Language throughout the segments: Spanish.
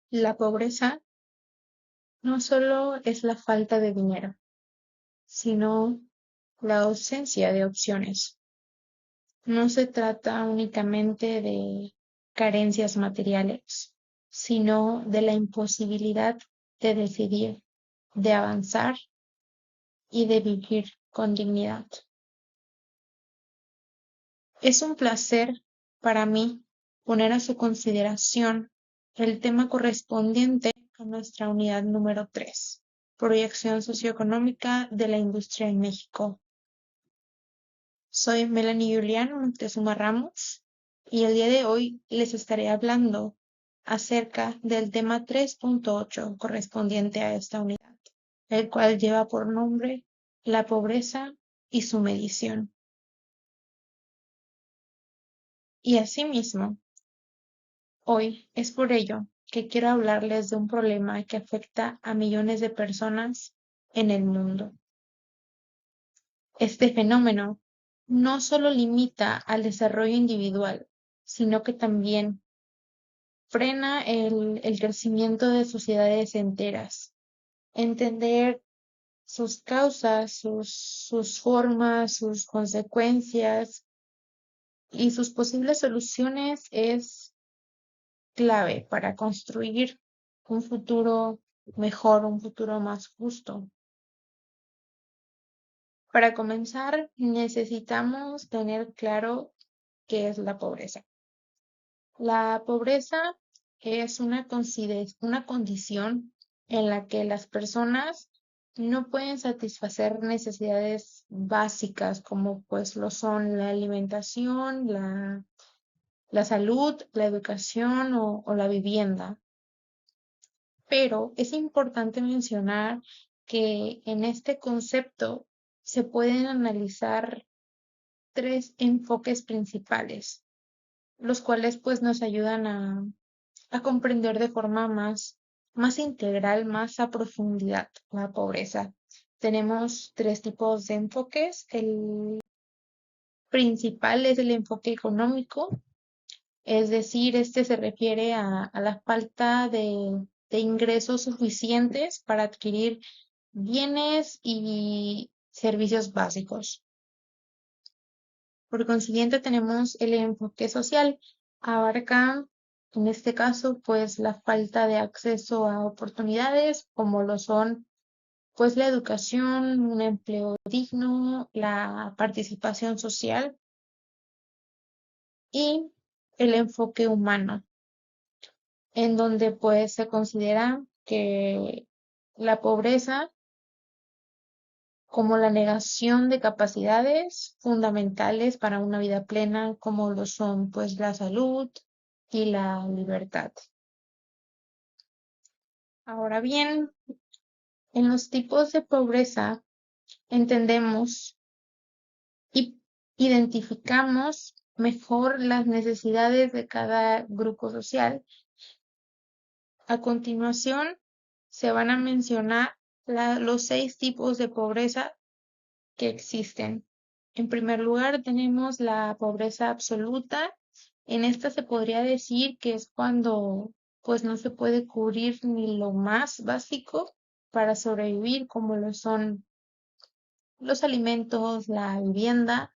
La pobreza no solo es la falta de dinero, sino la ausencia de opciones. No se trata únicamente de carencias materiales, sino de la imposibilidad de decidir, de avanzar y de vivir con dignidad. Es un placer para mí poner a su consideración el tema correspondiente a nuestra unidad número 3, Proyección socioeconómica de la industria en México. Soy Melanie Julián Montezuma Ramos y el día de hoy les estaré hablando acerca del tema 3.8 correspondiente a esta unidad, el cual lleva por nombre la pobreza y su medición. Y asimismo, hoy es por ello que quiero hablarles de un problema que afecta a millones de personas en el mundo. Este fenómeno no solo limita al desarrollo individual, sino que también frena el crecimiento de sociedades enteras. Entender sus causas, sus formas, sus consecuencias y sus posibles soluciones es clave para construir un futuro mejor, un futuro más justo. Para comenzar, necesitamos tener claro qué es la pobreza. La pobreza es una condición en la que las personas no pueden satisfacer necesidades básicas como pues lo son la alimentación, la salud, la educación o la vivienda. Pero es importante mencionar que en este concepto se pueden analizar tres enfoques principales, los cuales pues nos ayudan a comprender de forma más integral, más a profundidad la pobreza. Tenemos tres tipos de enfoques. El principal es el enfoque económico, es decir, este se refiere a la falta de ingresos suficientes para adquirir bienes y servicios básicos. Por consiguiente, tenemos el enfoque social. Abarca, en este caso, pues la falta de acceso a oportunidades, como lo son, pues la educación, un empleo digno, la participación social y el enfoque humano, en donde pues se considera que la pobreza como la negación de capacidades fundamentales para una vida plena, como lo son pues la salud y la libertad. Ahora bien, en los tipos de pobreza entendemos y identificamos mejor las necesidades de cada grupo social. A continuación, se van a mencionar los 6 tipos de pobreza que existen. En primer lugar, tenemos la pobreza absoluta. En esta se podría decir que es cuando pues no se puede cubrir ni lo más básico para sobrevivir, como lo son los alimentos, la vivienda.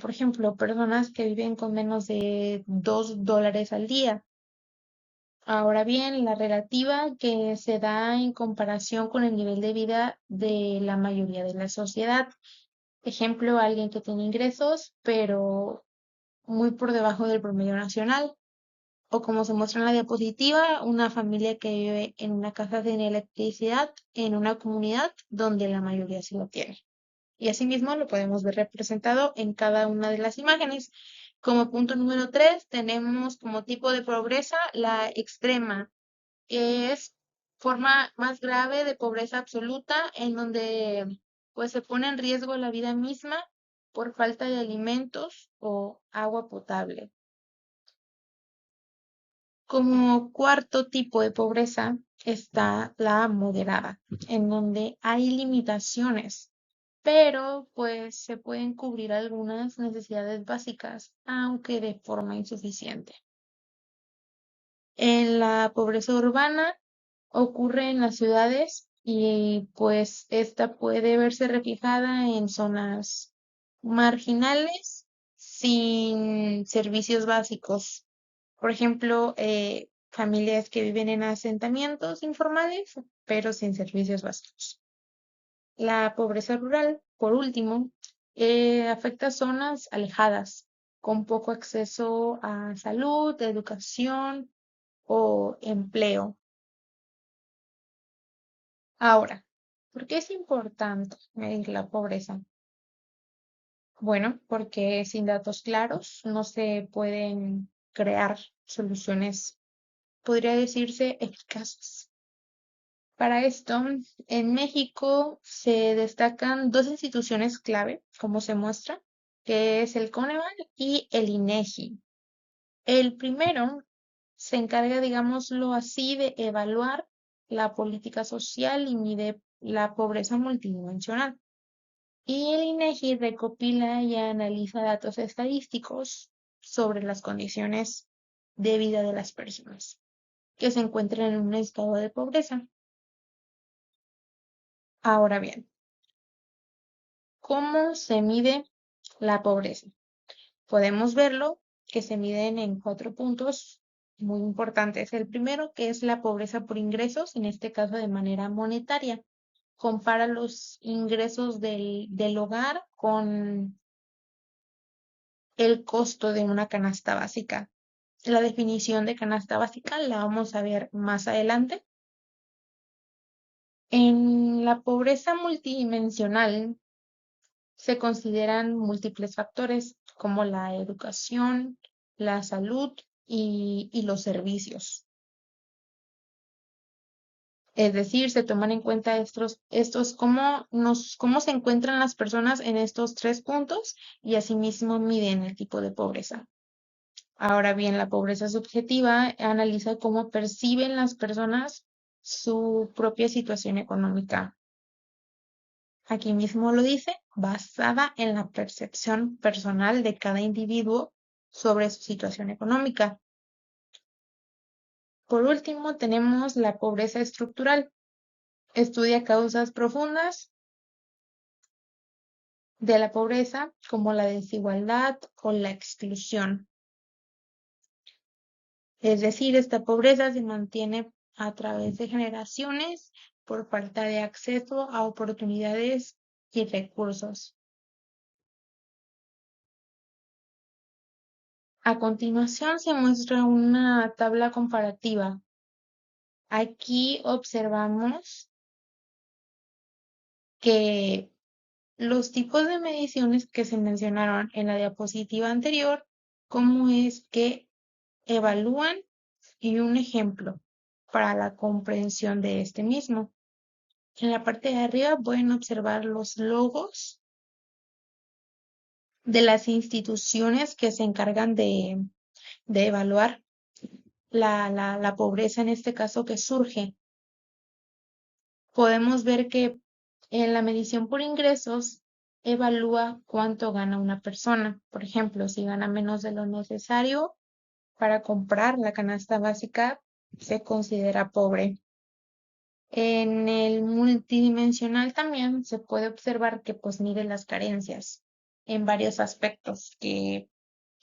Por ejemplo, personas que viven con menos de $2 al día. Ahora bien, la relativa que se da en comparación con el nivel de vida de la mayoría de la sociedad. Ejemplo, alguien que tiene ingresos, pero muy por debajo del promedio nacional. O como se muestra en la diapositiva, una familia que vive en una casa sin electricidad en una comunidad donde la mayoría sí lo tiene. Y asimismo lo podemos ver representado en cada una de las imágenes. Como punto número 3, tenemos como tipo de pobreza la extrema, que es forma más grave de pobreza absoluta, en donde pues se pone en riesgo la vida misma por falta de alimentos o agua potable. Como cuarto tipo de pobreza está la moderada, en donde hay limitaciones, pero pues se pueden cubrir algunas necesidades básicas, aunque de forma insuficiente. En la pobreza urbana ocurre en las ciudades y pues esta puede verse reflejada en zonas marginales sin servicios básicos. Por ejemplo, familias que viven en asentamientos informales, pero sin servicios básicos. La pobreza rural, por último, afecta zonas alejadas, con poco acceso a salud, educación o empleo. Ahora, ¿por qué es importante medir la pobreza? Bueno, porque sin datos claros no se pueden crear soluciones, podría decirse, eficaces. Para esto, en México se destacan dos instituciones clave, como se muestra, que es el Coneval y el INEGI. El primero se encarga, digámoslo así, de evaluar la política social y mide la pobreza multidimensional. Y el INEGI recopila y analiza datos estadísticos sobre las condiciones de vida de las personas que se encuentran en un estado de pobreza. Ahora bien, ¿cómo se mide la pobreza? Podemos verlo que se miden en 4 puntos muy importantes. El primero, que es la pobreza por ingresos, en este caso de manera monetaria. Compara los ingresos del hogar con el costo de una canasta básica. La definición de canasta básica la vamos a ver más adelante. En la pobreza multidimensional se consideran múltiples factores como la educación, la salud y los servicios. Es decir, se toman en cuenta cómo se encuentran las personas en estos 3 puntos y asimismo miden el tipo de pobreza. Ahora bien, la pobreza subjetiva analiza cómo perciben las personas su propia situación económica. Aquí mismo lo dice, basada en la percepción personal de cada individuo sobre su situación económica. Por último, tenemos la pobreza estructural. Estudia causas profundas de la pobreza como la desigualdad o la exclusión. Es decir, esta pobreza se mantiene a través de generaciones por falta de acceso a oportunidades y recursos. A continuación se muestra una tabla comparativa. Aquí observamos que los tipos de mediciones que se mencionaron en la diapositiva anterior, cómo es que evalúan y un ejemplo para la comprensión de este mismo. En la parte de arriba pueden observar los logos de las instituciones que se encargan de evaluar la pobreza, en este caso, que surge. Podemos ver que en la medición por ingresos evalúa cuánto gana una persona. Por ejemplo, si gana menos de lo necesario para comprar la canasta básica, se considera pobre. En el multidimensional también se puede observar que pues mide las carencias en varios aspectos que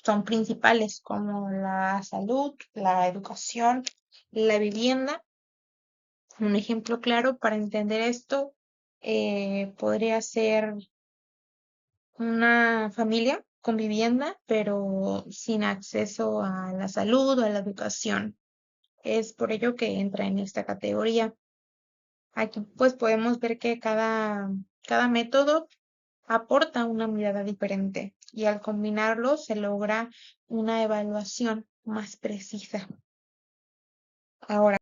son principales como la salud, la educación, la vivienda. Un ejemplo claro para entender esto podría ser una familia con vivienda, pero sin acceso a la salud o a la educación. Es por ello que entra en esta categoría. Aquí pues podemos ver que cada método aporta una mirada diferente y al combinarlos se logra una evaluación más precisa. Ahora,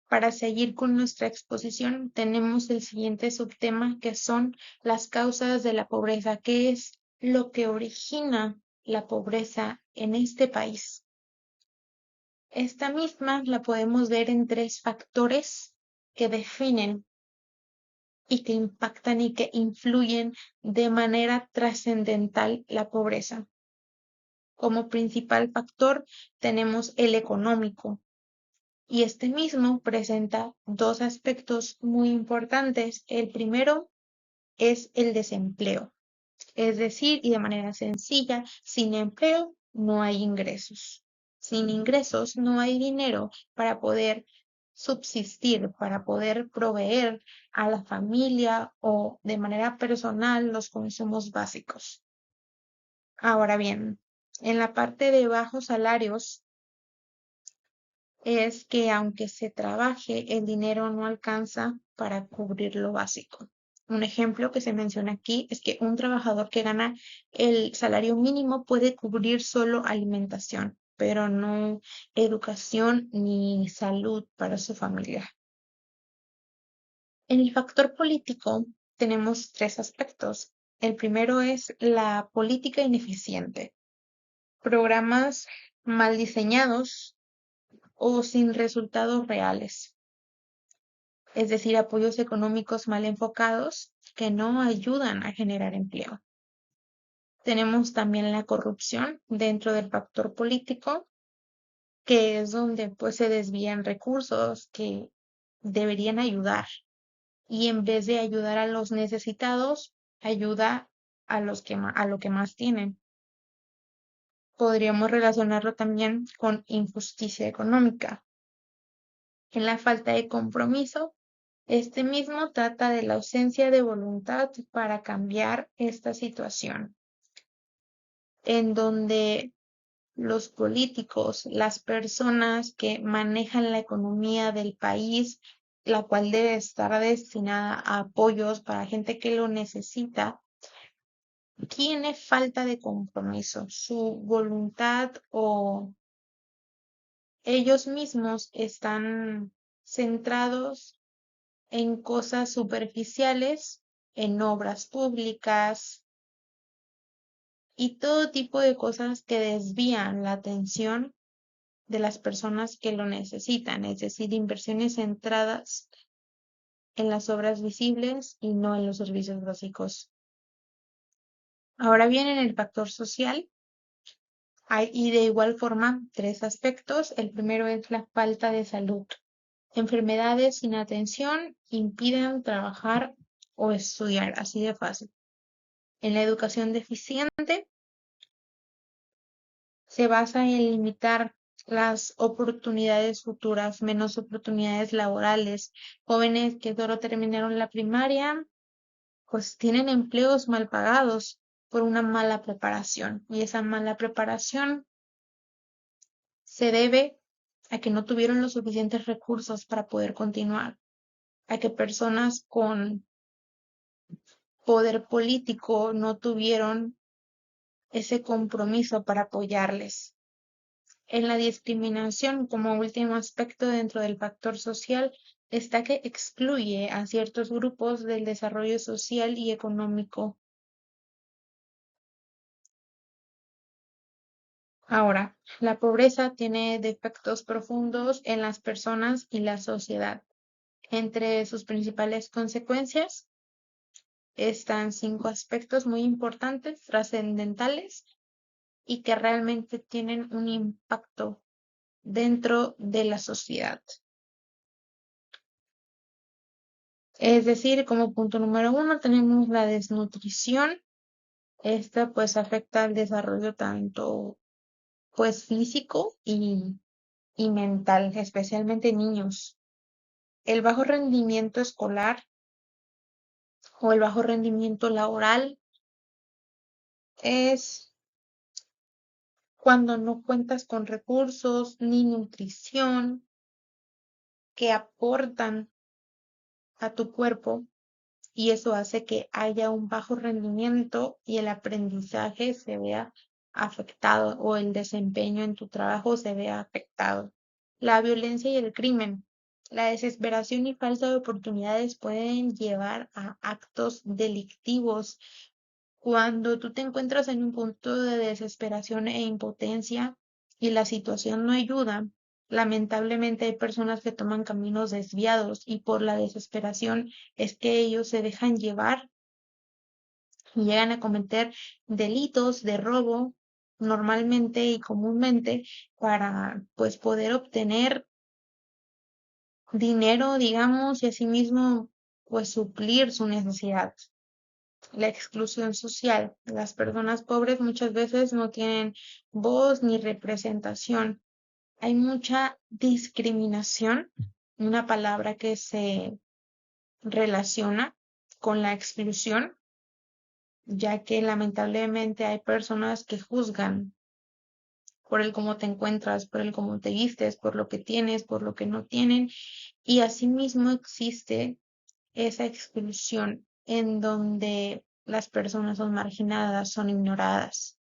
para seguir con nuestra exposición, tenemos el siguiente subtema que son las causas de la pobreza, que es lo que origina la pobreza en este país. Esta misma la podemos ver en 3 factores que definen y que impactan y que influyen de manera trascendental la pobreza. Como principal factor tenemos el económico, y este mismo presenta dos aspectos muy importantes. El primero es el desempleo, es decir, y de manera sencilla, sin empleo no hay ingresos. Sin ingresos no hay dinero para poder subsistir, para poder proveer a la familia o de manera personal los consumos básicos. Ahora bien, en la parte de bajos salarios es que aunque se trabaje, el dinero no alcanza para cubrir lo básico. Un ejemplo que se menciona aquí es que un trabajador que gana el salario mínimo puede cubrir solo alimentación, pero no educación ni salud para su familia. En el factor político tenemos tres aspectos. El primero es la política ineficiente, programas mal diseñados o sin resultados reales, es decir, apoyos económicos mal enfocados que no ayudan a generar empleo. Tenemos también la corrupción dentro del factor político, que es donde pues se desvían recursos que deberían ayudar y en vez de ayudar a los necesitados, ayuda a a lo que más tienen. Podríamos relacionarlo también con injusticia económica. En la falta de compromiso, este mismo trata de la ausencia de voluntad para cambiar esta situación, en donde los políticos, las personas que manejan la economía del país, la cual debe estar destinada a apoyos para gente que lo necesita, tiene falta de compromiso. Su voluntad o ellos mismos están centrados en cosas superficiales, en obras públicas y todo tipo de cosas que desvían la atención de las personas que lo necesitan, es decir, inversiones centradas en las obras visibles y no en los servicios básicos. Ahora bien, en el factor social hay, y de igual forma, tres aspectos. El primero es la falta de salud. Enfermedades sin atención impiden trabajar o estudiar, así de fácil. En la educación deficiente se basa en limitar las oportunidades futuras, menos oportunidades laborales. Jóvenes que solo terminaron la primaria, pues tienen empleos mal pagados por una mala preparación. Y esa mala preparación se debe a que no tuvieron los suficientes recursos para poder continuar, a que personas con poder político no tuvieron ese compromiso para apoyarles. En la discriminación, como último aspecto dentro del factor social, está que excluye a ciertos grupos del desarrollo social y económico. Ahora, la pobreza tiene defectos profundos en las personas y la sociedad. Entre sus principales consecuencias están cinco aspectos muy importantes, trascendentales y que realmente tienen un impacto dentro de la sociedad. Es decir, como punto número uno tenemos la desnutrición. Esta pues afecta al desarrollo tanto pues físico y mental, especialmente en niños. El bajo rendimiento escolar o el bajo rendimiento laboral es cuando no cuentas con recursos ni nutrición que aportan a tu cuerpo y eso hace que haya un bajo rendimiento y el aprendizaje se vea afectado o el desempeño en tu trabajo se vea afectado. La violencia y el crimen. La desesperación y falta de oportunidades pueden llevar a actos delictivos. Cuando tú te encuentras en un punto de desesperación e impotencia y la situación no ayuda, lamentablemente hay personas que toman caminos desviados y por la desesperación es que ellos se dejan llevar y llegan a cometer delitos de robo normalmente y comúnmente para pues poder obtener dinero, digamos, y asimismo pues suplir su necesidad. La exclusión social. Las personas pobres muchas veces no tienen voz ni representación. Hay mucha discriminación, una palabra que se relaciona con la exclusión, ya que lamentablemente hay personas que juzgan por el cómo te encuentras, por el cómo te vistes, por lo que tienes, por lo que no tienen, y asimismo existe esa exclusión en donde las personas son marginadas, son ignoradas.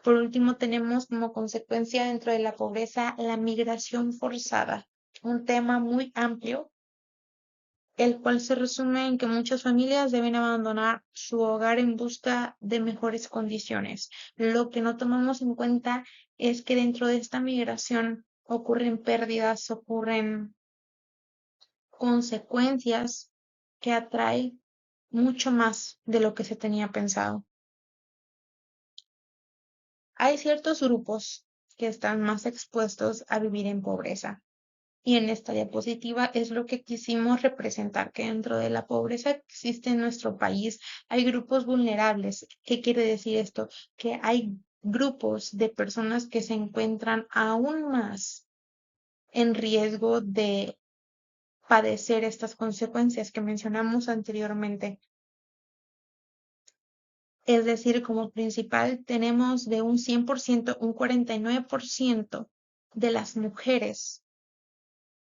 Por último, tenemos como consecuencia dentro de la pobreza la migración forzada, un tema muy amplio, el cual se resume en que muchas familias deben abandonar su hogar en busca de mejores condiciones. Lo que no tomamos en cuenta es que dentro de esta migración ocurren pérdidas, ocurren consecuencias que atrae mucho más de lo que se tenía pensado. Hay ciertos grupos que están más expuestos a vivir en pobreza. Y en esta diapositiva es lo que quisimos representar, que dentro de la pobreza que existe en nuestro país hay grupos vulnerables. ¿Qué quiere decir esto? Que hay grupos de personas que se encuentran aún más en riesgo de padecer estas consecuencias que mencionamos anteriormente. Es decir, como principal tenemos de un 100%, un 49% de las mujeres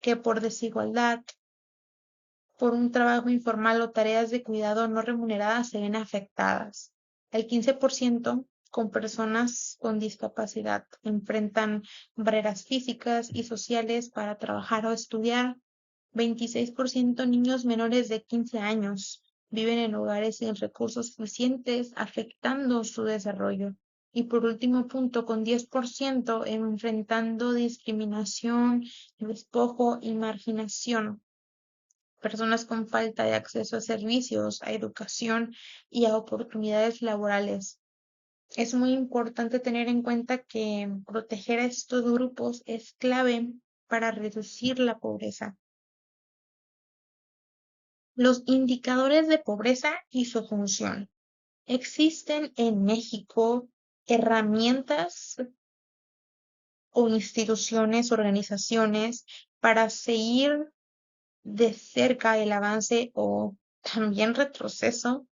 que por desigualdad, por un trabajo informal o tareas de cuidado no remuneradas se ven afectadas. El 15% con personas con discapacidad enfrentan barreras físicas y sociales para trabajar o estudiar. 26% niños menores de 15 años viven en hogares sin recursos suficientes, afectando su desarrollo. Y por último punto, con 10% enfrentando discriminación, despojo y marginación. Personas con falta de acceso a servicios, a educación y a oportunidades laborales. Es muy importante tener en cuenta que proteger a estos grupos es clave para reducir la pobreza. Los indicadores de pobreza y su función. Existen en México herramientas o instituciones, organizaciones para seguir de cerca el avance o también retroceso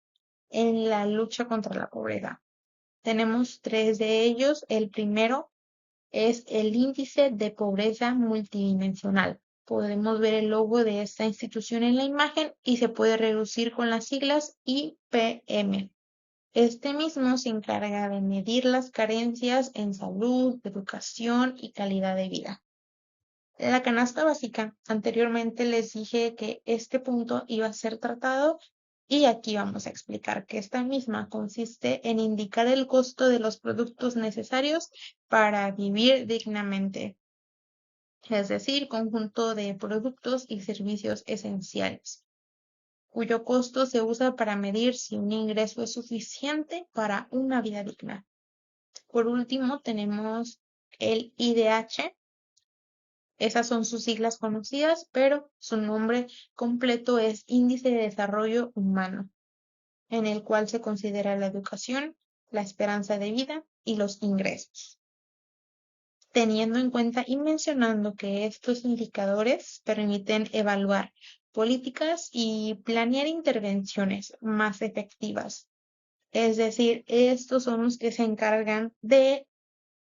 en la lucha contra la pobreza. Tenemos tres de ellos. El primero es el índice de pobreza multidimensional. Podemos ver el logo de esta institución en la imagen y se puede reducir con las siglas IPM. Este mismo se encarga de medir las carencias en salud, educación y calidad de vida. La canasta básica, anteriormente les dije que este punto iba a ser tratado y aquí vamos a explicar que esta misma consiste en indicar el costo de los productos necesarios para vivir dignamente, es decir, conjunto de productos y servicios esenciales, cuyo costo se usa para medir si un ingreso es suficiente para una vida digna. Por último, tenemos el IDH. Esas son sus siglas conocidas, pero su nombre completo es Índice de Desarrollo Humano, en el cual se considera la educación, la esperanza de vida y los ingresos. Teniendo en cuenta y mencionando que estos indicadores permiten evaluar políticas y planear intervenciones más efectivas. Es decir, estos son los que se encargan de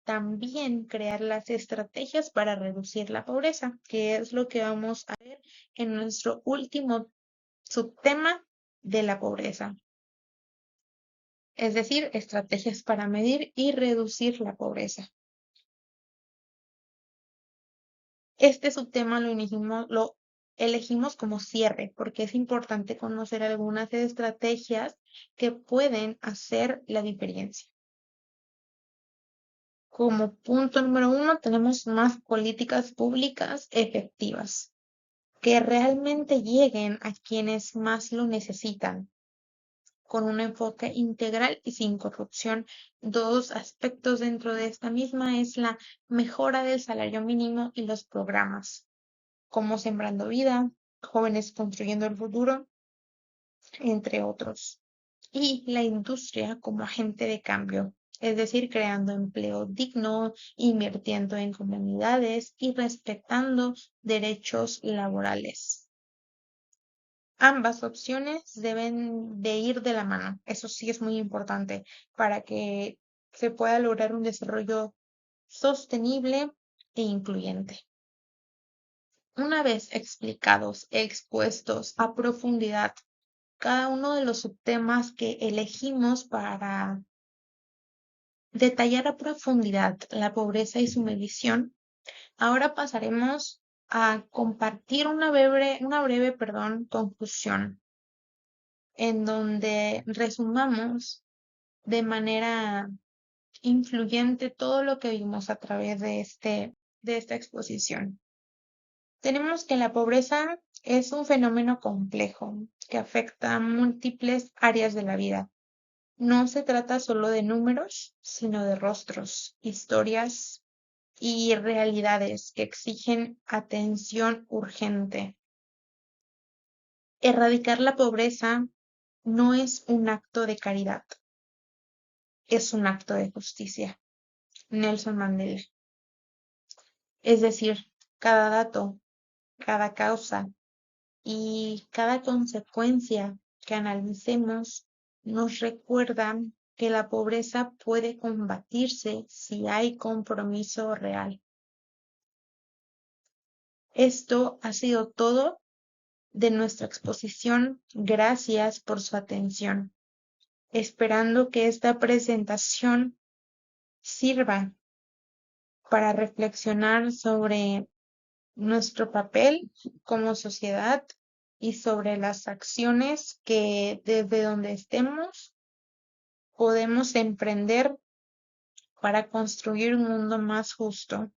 también crear las estrategias para reducir la pobreza, que es lo que vamos a ver en nuestro último subtema de la pobreza. Es decir, estrategias para medir y reducir la pobreza. Este subtema lo elegimos como cierre porque es importante conocer algunas estrategias que pueden hacer la diferencia. Como punto número 1 tenemos más políticas públicas efectivas que realmente lleguen a quienes más lo necesitan. con un enfoque integral y sin corrupción. Dos aspectos dentro de esta misma es la mejora del salario mínimo y los programas, como Sembrando Vida, Jóvenes Construyendo el Futuro, entre otros. Y la industria como agente de cambio, es decir, creando empleo digno, invirtiendo en comunidades y respetando derechos laborales. Ambas opciones deben de ir de la mano. Eso sí es muy importante para que se pueda lograr un desarrollo sostenible e incluyente. Una vez explicados, expuestos a profundidad cada uno de los subtemas que elegimos para detallar a profundidad la pobreza y su medición, ahora pasaremos a compartir una breve conclusión en donde resumamos de manera influyente todo lo que vimos a través de esta exposición. Tenemos que la pobreza es un fenómeno complejo que afecta a múltiples áreas de la vida. No se trata solo de números, sino de rostros, historias y realidades que exigen atención urgente. Erradicar la pobreza no es un acto de caridad, es un acto de justicia. Nelson Mandela. Es decir, cada dato, cada causa y cada consecuencia que analicemos nos recuerdan que la pobreza puede combatirse si hay compromiso real. Esto ha sido todo de nuestra exposición. Gracias por su atención. Esperando que esta presentación sirva para reflexionar sobre nuestro papel como sociedad y sobre las acciones que desde donde estemos podemos emprender para construir un mundo más justo.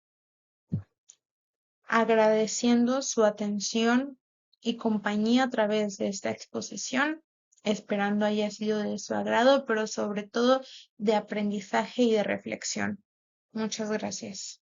Agradeciendo su atención y compañía a través de esta exposición, esperando haya sido de su agrado, pero sobre todo de aprendizaje y de reflexión. Muchas gracias.